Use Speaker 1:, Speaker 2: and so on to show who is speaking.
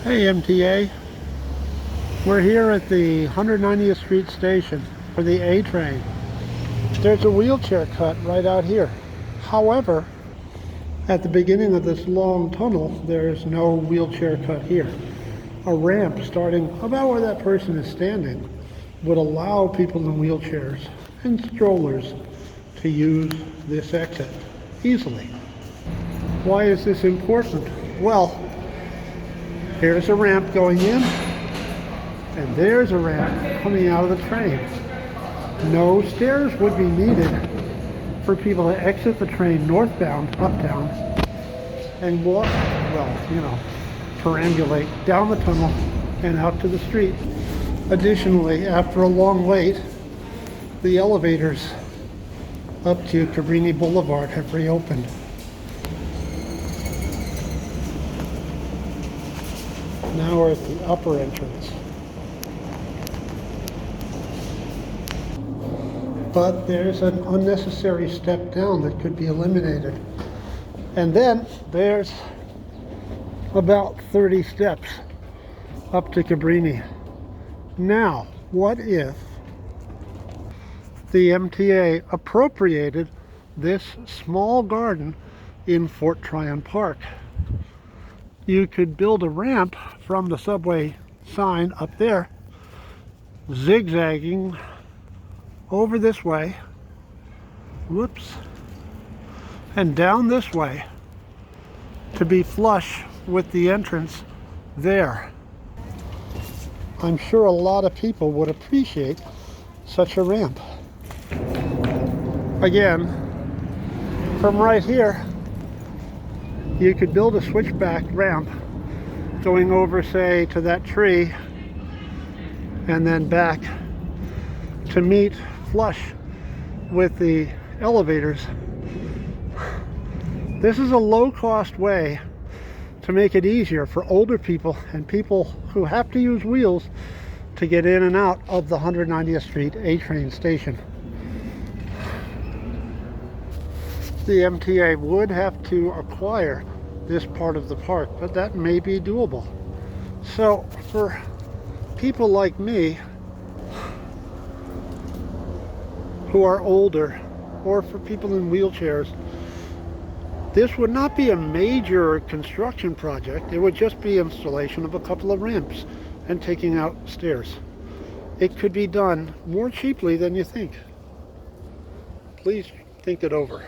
Speaker 1: Hey MTA, we're here at the 190th Street station for the A train. There's a wheelchair cut right out here. However, at the beginning of this long tunnel, there's no wheelchair cut here. A ramp starting about where that person is standing would allow people in wheelchairs and strollers to use this exit easily. Why is this important? Well, here's a ramp going in, and there's a ramp coming out of the train. No stairs would be needed for people to exit the train northbound, uptown, and walk, perambulate down the tunnel and out to the street. Additionally, after a long wait, the elevators up to Cabrini Boulevard have reopened. Now we're at the upper entrance. But there's an unnecessary step down that could be eliminated. And then there's about 30 steps up to Cabrini. Now, what if the MTA appropriated this small garden in Fort Tryon Park? You could build a ramp from the subway sign up there, zigzagging over this way, whoops, and down this way to be flush with the entrance there. I'm sure a lot of people would appreciate such a ramp. Again, from right here, you could build a switchback ramp going over, say, to that tree and then back to meet flush with the elevators. This is a low-cost way to make it easier for older people and people who have to use wheels to get in and out of the 190th Street A train station. The MTA would have to acquire this part of the park, but that may be doable. So for people like me who are older, or for people in wheelchairs, this would not be a major construction project. It would just be installation of a couple of ramps and taking out stairs. It could be done more cheaply than you think. Please think it over.